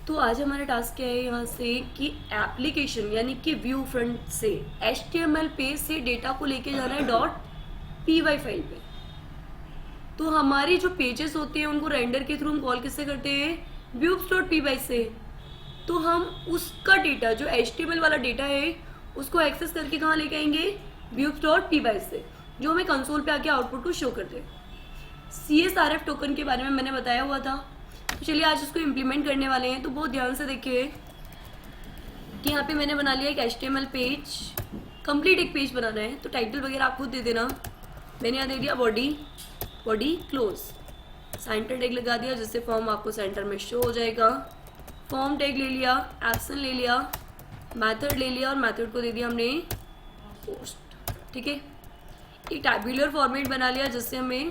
तो आज हमारा टास्क क्या है यहाँ से कि एप्लीकेशन यानी कि व्यू फ्रंट से HTML पेज से डेटा को लेके जाना है .py फाइल पे। तो हमारे जो पेजेस होते हैं उनको रेंडर के थ्रू हम कॉल किससे करते हैं, views.py से। तो हम उसका डेटा जो HTML वाला डेटा है उसको एक्सेस करके कहाँ लेके आएंगे, views.py से, जो हमें कंसोल पे आके आउटपुट को शो करते हैं। CSRF टोकन के बारे में मैंने बताया हुआ था, तो चलिए आज उसको इम्प्लीमेंट करने वाले हैं। तो बहुत ध्यान से देखिए कि यहाँ पे मैंने बना लिया एक HTML पेज, कंप्लीट एक पेज बनाना है। तो टाइटल वगैरह आप खुद दे देना। मैंने यहाँ दे दिया बॉडी क्लोज, सेंटर टैग लगा दिया जिससे फॉर्म आपको सेंटर में शो हो जाएगा। फॉर्म टैग ले लिया, एक्शन ले लिया, मेथड ले लिया और मेथड को दे दिया हमने पोस्ट। ठीक है, एक टैब्यूलर फॉर्मेट बना लिया जिससे हमें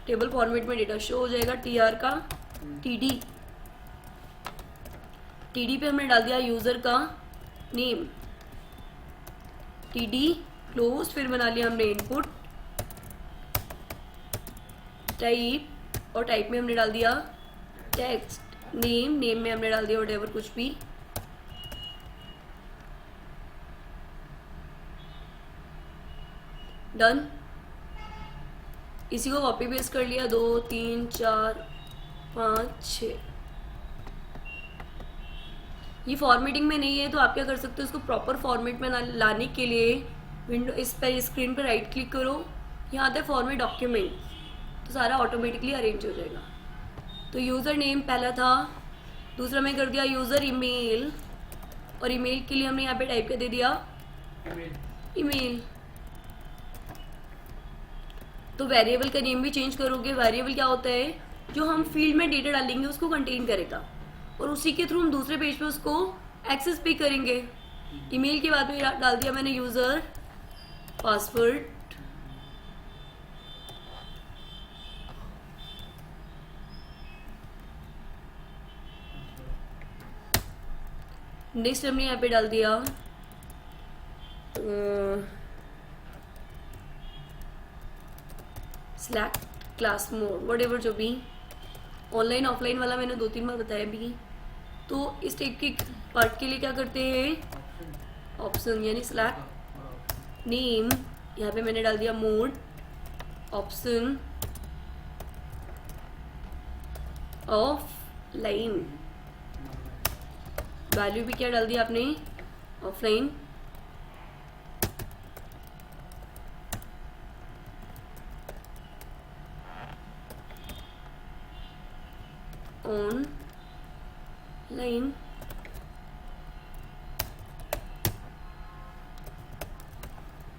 टेबल फॉर्मेट में डेटा शो हो जाएगा। TR का TD पे हमने डाल दिया यूजर का नेम, TD क्लोज, फिर बना लिया हमने इनपुट टाइप, और टाइप में हमने डाल दिया टेक्स्ट, नेम में हमने डाल दिया व्हाटएवर कुछ भी। डन। इसी को कॉपी पेस्ट कर लिया, 2 3 4 5 6। ये फॉर्मेटिंग में नहीं है तो आप क्या कर सकते हो, इसको प्रॉपर फॉर्मेट में लाने के लिए विंडो इस पर स्क्रीन पर राइट क्लिक करो, यहाँ आता है फॉर्मेट डॉक्यूमेंट, तो सारा ऑटोमेटिकली अरेंज हो जाएगा। तो यूज़र नेम पहला था, दूसरा मैं कर दिया यूज़र ईमेल, और ईमेल के लिए हमने यहाँ पे टाइप कर दे दिया ईमेल। तो वेरिएबल का नेम भी चेंज करोगे। वेरिएबल क्या होता है, जो हम फील्ड में डेटा डालेंगे उसको कंटेन करेगा, और उसी के थ्रू हम दूसरे पेज पे उसको एक्सेस भी करेंगे। ईमेल के बाद में डाल दिया मैंने यूज़र पासवर्ड, नेक्स्ट हमने यहाँ पे डाल दिया स्लैक क्लास मोड, व्हाटएवर जो भी ऑनलाइन ऑफलाइन वाला मैंने 2-3 बार बताया भी। तो इस टाइप के पार्ट के लिए क्या करते हैं, ऑप्शन यानी स्लैक नेम, यहाँ पे मैंने डाल दिया मोड ऑप्शन ऑफलाइन, वैल्यू भी क्या डाल दिया आपने, offline, online,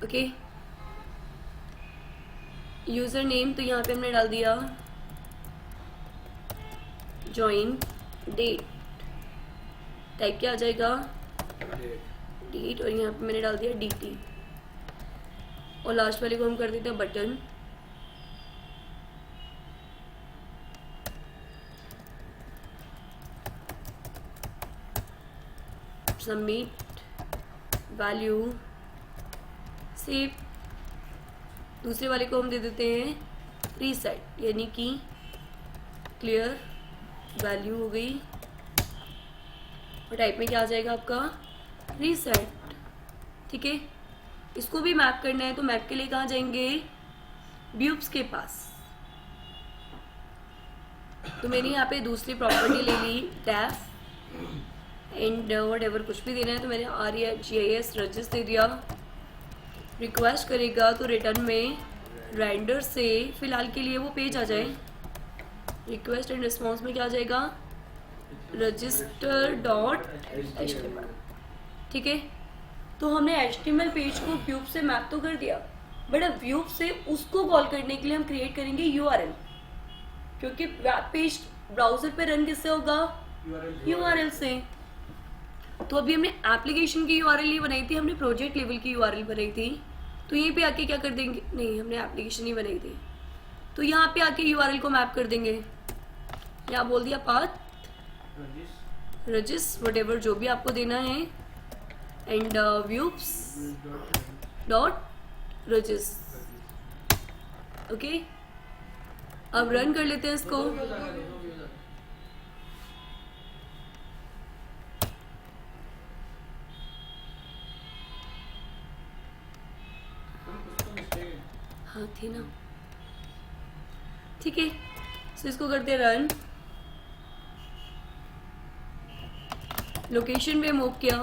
okay. User name तो यहाँ पे हमने डाल दिया ज्वाइन डेट, टाइप क्या आ जाएगा डेट, और यहाँ पे मैंने डाल दिया DT, और लास्ट वाले को हम कर देते हैं बटन। Submit value save. दूसरे वाले को हम दे देते हैं रीसेट, यानी कि क्लियर वैल्यू हो गई, और टाइप में क्या आ जाएगा आपका रीसेट। ठीक है, इसको भी मैप करना है, तो मैप के लिए कहाँ जाएंगे, व्यूज के पास। तो मैंने यहाँ पे दूसरी प्रॉपर्टी ले ली डेफ एंड व्हाटएवर कुछ भी देना है, तो मैंने ArcGIS रजिस्ट दे दिया। रिक्वेस्ट करेगा तो रिटर्न में रेंडर से फिलहाल के लिए वो पेज आ जाए। रिक्वेस्ट एंड रिस्पॉन्स में क्या आ जाएगा, register.html। ठीक है, तो हमने HTML पेज को व्यूब से मैप तो कर दिया, बट अब व्यूब से उसको कॉल करने के लिए हम क्रिएट करेंगे URL, क्योंकि वेब पेज ब्राउजर पे रन किससे होगा, URL से। तो अभी हमने एप्लीकेशन की URL नहीं बनाई थी, हमने प्रोजेक्ट लेवल की URL बनाई थी। तो यहीं पे आके क्या कर देंगे, नहीं हमने एप्लीकेशन ही बनाई थी, तो यहाँ पे आके URL को मैप कर देंगे। यहाँ बोल दिया पाथ रजिस व्हाटएवर जो भी आपको देना है, एंड व्यूज डॉट रजिस। ओके, अब रन कर लेते हैं इसको। थी ना, ठीक है। सो इसको करते रन, लोकेशन पे मूव किया,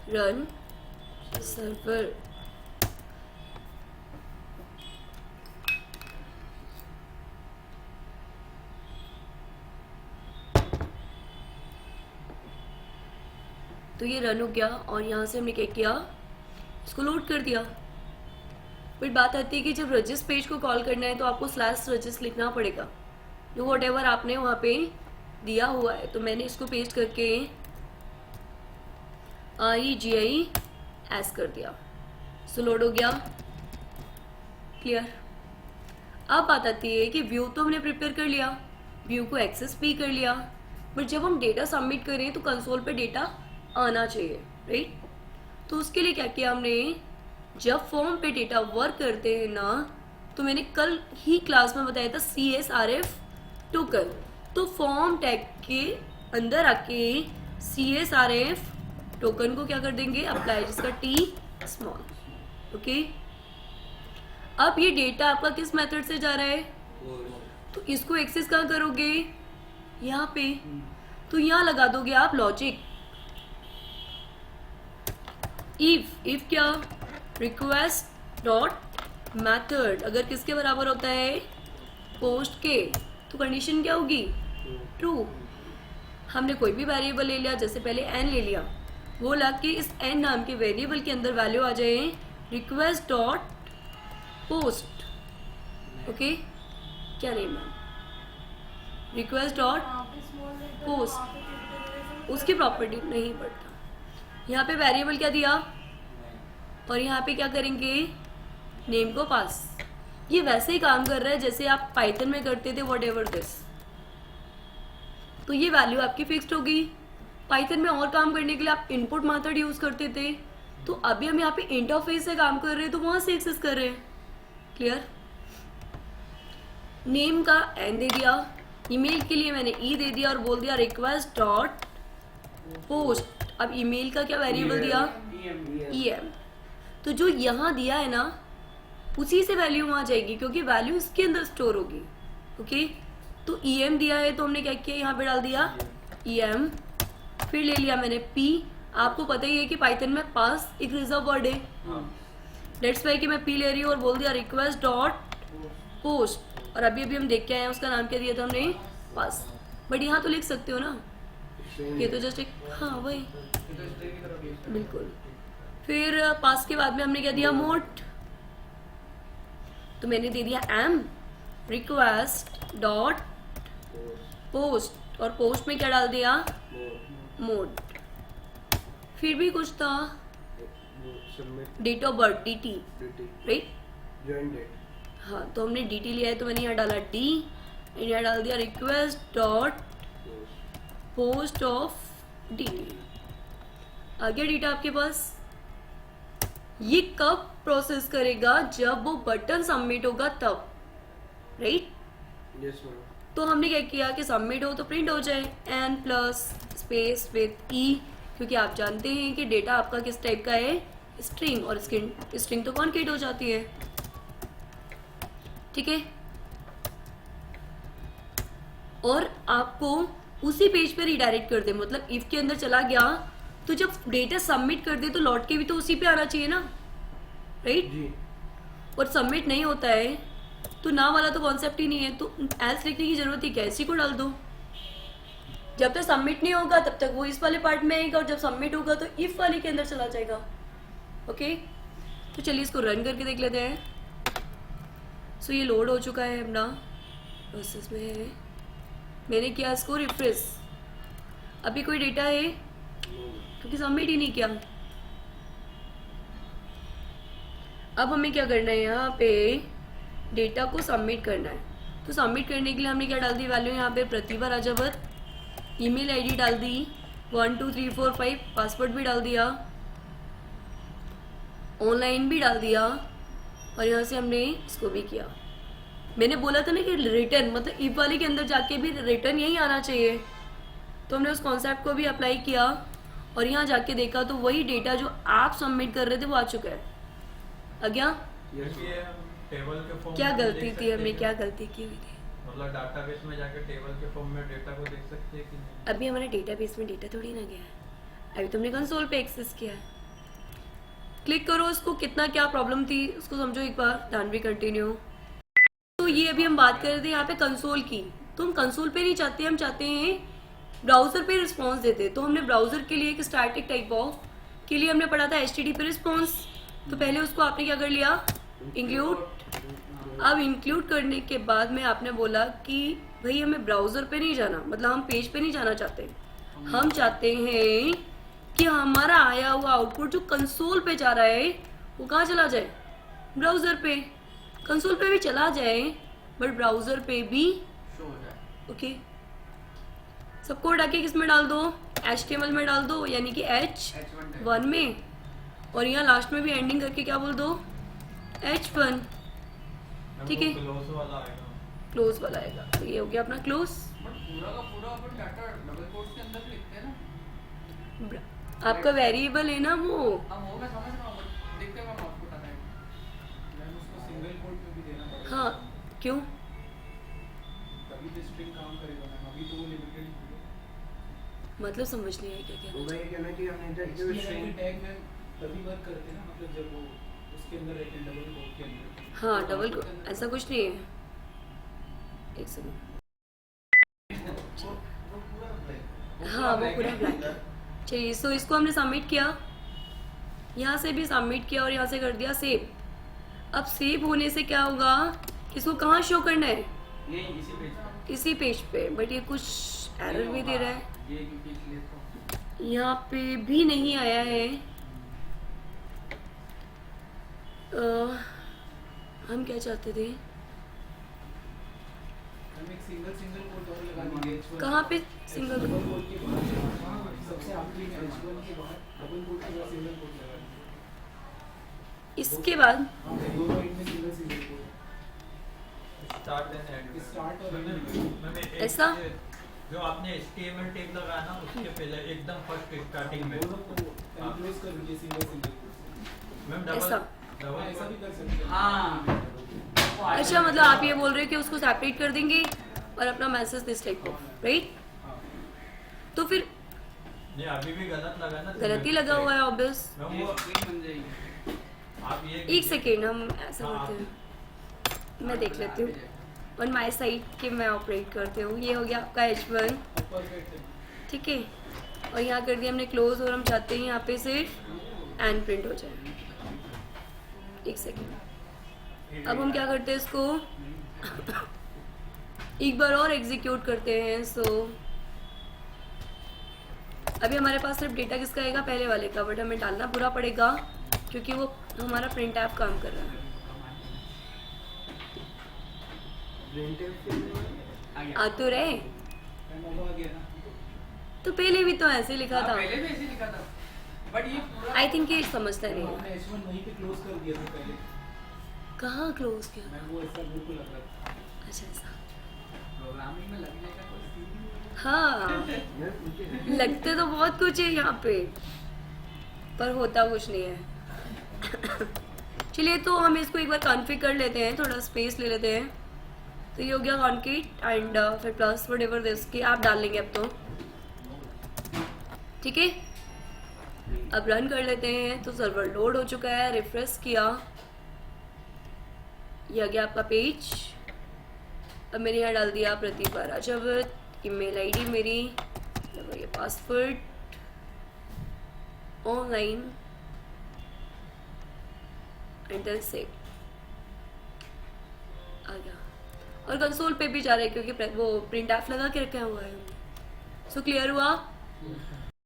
रन सर्वर, तो ये रन हो गया और यहाँ से हमने क्या किया, इसको लोड कर दिया। फिर बात आती है कि जब रजिस पेज को कॉल करना है तो आपको स्लैश रजिस लिखना पड़ेगा, जो वॉट एवर आपने वहाँ पे दिया हुआ है। तो मैंने इसको पेस्ट करके REGIS कर दिया, सो लोड हो गया, क्लियर। अब बात आती है कि व्यू तो हमने प्रिपेयर कर लिया, व्यू को एक्सेस भी कर लिया, बट जब हम डेटा सबमिट करें तो कंसोल पे डेटा आना चाहिए, राइट। तो उसके लिए क्या किया हमने, जब फॉर्म पे डेटा वर्क करते हैं ना, तो मैंने कल ही क्लास में बताया था CSRF टोकन। तो फॉर्म टैग के अंदर आके CSRF टोकन को क्या कर देंगे, अप्लाई, जिसका T स्मॉल, ओके। अब ये डेटा आपका किस मेथड से जा रहा है, तो इसको एक्सेस कहाँ करोगे, यहाँ पे। तो यहाँ लगा दोगे आप लॉजिक, इफ क्या, रिक्वेस्ट डॉट मैथड अगर किसके बराबर होता है, पोस्ट के, तो कंडीशन क्या होगी, ट्रू। हमने कोई भी वेरिएबल ले लिया, जैसे पहले n ले लिया, वो ला के इस n नाम के वेरिएबल के अंदर वैल्यू आ जाए रिक्वेस्ट डॉट पोस्ट, ओके, क्या नेम है, रिक्वेस्ट डॉट पोस्ट, उसकी प्रॉपर्टी नहीं पड़ता। यहाँ पे वेरिएबल क्या दिया और यहाँ पे क्या करेंगे, नेम को पास। ये वैसे ही काम कर रहा है जैसे आप पाइथन में करते थे, वॉट एवर दिस। तो ये वैल्यू आपकी फिक्स्ड होगी। पाइथन में और काम करने के लिए आप इनपुट मेथड यूज करते थे, तो अभी हम यहाँ पे इंटरफेस से काम कर रहे हैं, तो वहां से एक्सेस कर रहे हैं, क्लियर। नेम का n दे दिया, ईमेल के लिए मैंने e दे दिया और बोल दिया रिक्वेस्ट डॉट पोस्ट। अब ईमेल का क्या वेरिएबल दिया, em। तो जो यहाँ दिया है ना, उसी से वैल्यू वहां जाएगी, क्योंकि वैल्यू इसके अंदर स्टोर होगी, ओके। तो em दिया है तो हमने क्या किया, यहाँ पे डाल दिया em, फिर ले लिया मैंने p। आपको पता ही है कि पाइथन में पास एक रिजर्व वर्ड है, लेट्स वाई कि मैं p ले रही हूँ और बोल दिया रिक्वेस्ट डॉट पोस्ट, और अभी हम देख के आए हैं उसका नाम क्या दिया था हमने, पास। बट यहाँ तो लिख सकते हो ना, ये तो जस्ट एक, हाँ वही, बिल्कुल। फिर पास के बाद में हमने क्या दिया, मोड। तो मैंने दे दिया m रिक्वेस्ट डॉट पोस्ट, और पोस्ट में क्या डाल दिया, मोड। फिर भी कुछ था, date of birth DT, right. हाँ, तो हमने DT लिया है, तो मैंने यहाँ डाला D, यहाँ डाल दिया request dot post of DT। आ गया डेटा आपके पास। ये कब प्रोसेस करेगा, जब वो बटन सबमिट होगा तब, राइट। Yes ma'am. तो हमने क्या किया कि सबमिट हो तो प्रिंट हो जाए n plus space with e, क्योंकि आप जानते हैं कि डेटा आपका किस टाइप का है, स्ट्रिंग, और स्ट्रिंग तो कॉन्केट हो जाती है, ठीक है। और आपको उसी पेज पे रिडायरेक्ट कर दे, मतलब इफ के अंदर चला गया तो जब डेटा सबमिट कर दे तो लौट के भी तो उसी पे आना चाहिए ना, राइट जी। और सबमिट नहीं होता है तो ना वाला तो कॉन्सेप्ट ही नहीं है, तो एल्स लिखने की जरूरत ही क्या, इसी को डाल दो। जब तक सबमिट नहीं होगा तब तक वो इस वाले पार्ट में आएगा, और जब सबमिट होगा तो इफ वाले के अंदर चला जाएगा, ओके। तो चलिए इसको रन करके देख लेते हैं। सो ये लोड हो चुका है अपना, प्रोसेस में है। मैंने किया इसको रिफ्रेश, अभी कोई डेटा है क्योंकि सबमिट ही नहीं किया। अब हमें क्या करना है, यहाँ पे डेटा को सबमिट करना है। तो सबमिट करने के लिए हमने क्या डाल दी वैल्यू, यहाँ पे प्रतिभा राजावत, ईमेल आईडी डाल दी 1 2 3 4 5, पासवर्ड भी डाल दिया, ऑनलाइन भी डाल दिया, और यहाँ से हमने इसको भी किया मैंने बोला था ना कि रिटर्न मतलब इफ वाले के अंदर जाके भी रिटर्न यही आना चाहिए। तो हमने उस कॉन्सेप्ट को भी अप्लाई किया और यहाँ जाके देखा तो वही डेटा जो आप सबमिट कर रहे थे वो आ चुका है। आ गया? टेबल के फॉर्म क्या में गलती देख थी, सकते हमने हैं क्या गलती की हुई थी? मतलब डाटाबेस में जाके टेबल के फॉर्म में डेटा को देख सकते हैं कि नहीं? अभी हमारे डेटाबेस में डेटा थोड़ी ना गया है, अभी तुमने कंसोल पे एक्सेस किया है। क्लिक करो उसको, कितना क्या प्रॉब्लम थी उसको समझो एक बार, ध्यान भी कंटिन्यू। तो ये अभी हम बात कर रहे थे यहाँ पे कंसोल की। तो हम कंसोल पे नहीं चाहते, हम चाहते हैं ब्राउजर पे रिस्पॉन्स देते। तो हमने ब्राउजर के लिए एक स्टैटिक टाइप ऑफ के लिए हमने पढ़ा था HTTP रिस्पॉन्स। तो पहले उसको आपने क्या कर लिया, इंक्लूड। अब इंक्लूड करने के बाद में आपने बोला कि भाई हमें ब्राउजर पे नहीं जाना, मतलब हम पेज पे नहीं जाना चाहते, हम चाहते हैं कि हमारा आया हुआ आउटपुट जो कंसोल पे जा रहा है वो कहाँ चला जाए, ब्राउजर पे। कंसोल पे भी चला जाए बट ब्राउजर पे भी शो हो जाए। ओके। सब कोड आके किस में डाल दो, HTML में डाल दो, यानी कि H1 में, और यहाँ लास्ट में भी एंडिंग करके क्या बोल दो, H1। ठीक है, क्लोज वाला आएगा। क्लोज वाला आएगा। तो ये हो गया अपना क्लोज। बट पूरा का पूरा अपन डाटा डबल कोट्स के अंदर लिखते हैं ना। आपका वेरिएबल है ना वो। हम वो मैं समझ रहा हूँ, बट देखते हैं हम आपको पता है मैम उसको सिंगल कोट में भी देना पड़ेगा। हाँ, क्यों? तभी तो स्ट्रिंग काम करेगा मैम, अभी तो वो लिमिटेड है। मतलब समझ नहीं आया क्या क्या। होगा ये कहना कि हमने जो HTML टैग में तभी वर्क करते हैं ना, मतलब जब वो उसके अंदर रहते हैं डबल कोट के अंदर। हाँ, डबल ऐसा कुछ नहीं है। एक सेकंड। हाँ, वो पूरा ब्लैक है। चलिए, सो इसको हमने सबमिट किया, यहाँ से भी सबमिट किया और यहाँ से कर दिया सेव। अब सेव होने से क्या होगा, इसको कहाँ शो करना है, ये इसी पेज पे, इसी पेज पे। बट ये कुछ एरर भी दे रहा है, ये क्योंकि इसलिए तो यहाँ पे भी नहीं आया है। हम क्या चाहते थे, हम एक सिंगल कोट और लगा देंगे H1। कहाँ पे सिंगल डबल कोट के बाद सबसे आखिरी में H1 के बाद डबल कोट के बाद सिंगल कोट लगा देंगे। इसके बाद हाँ, दोनों एंड में single quote start and and. Start और एंड में। ऐसा? जो आपने HTML टैग लगाया ना उसके पहले एकदम फर्स्ट स्टार्टिंग में दोनों को एनक्लोज कर दीजिए सिंगल कोट। मैम ऐसा? डबल ऐसा भी कर सकते हैं। हाँ अच्छा, मतलब आप ये बोल रहे हो कि उसको सेपरेट कर देंगे और अपना message this type of, right? तो फिर नहीं, अभी भी गलत लगा ना। गलत ही लगा हुआ है ऑब्वियस। मैम ये वो स्क्रीन बन जाएगी। आप ये एक सेकेंड, हम ऐसा हाँ, करते हैं, मैं देख लेती हूँ ऑन माई साइड कि मैं ऑपरेट करती हूँ। ये हो गया आपका H1, परफेक्ट है। ठीक है। और यहाँ कर दिया हमने क्लोज, और हम चाहते हैं यहाँ पे सिर्फ एंड प्रिंट हो जाए। एक सेकेंड, अब हम क्या करते हैं इसको एक बार और एग्जीक्यूट करते हैं। सो अभी हमारे पास सिर्फ डेटा किसका आएगा, पहले वाले का, बट हमें डालना पूरा पड़ेगा क्योंकि वो हमारा प्रिंट ऐप काम कर रहा है। आ तो रहे, मैम अब आ गया ना। तो पहले भी तो ऐसे लिखा था। पहले भी ऐसे लिखा था, बट ये पूरा आई थिंक ये समझता नहीं है। हमने H1 वहीं पे क्लोज कर दिया था पहले। कहाँ क्लोज किया? मैम वो ऐसा बिल्कुल लग रहा था। अच्छा ऐसा, प्रोग्रामिंग में लगने का कोई सीन नहीं है। हाँ लगते तो बहुत कुछ है यहाँ पे, पर होता कुछ नहीं है। चलिए, तो हम इसको एक बार कॉन्फ़िगर कर लेते हैं, थोड़ा स्पेस ले लेते हैं। तो ये हो गया कॉन्केट एंड फिर प्लस व्हाटएवर दिस की आप डाल लेंगे अब तो, ठीक है। अब रन कर लेते हैं। तो सर्वर लोड हो चुका है, रिफ्रेश किया, ये आ गया आपका पेज। अब मैंने यहाँ डाल दिया प्रतिभा राजावत, ईमेल आईडी मेरी, ये password, online and then save आ गया। और कंसोल पे भी जा रहा है क्योंकि वो प्रिंट ऐप लगा के रखा हुआ है। सो क्लियर हुआ?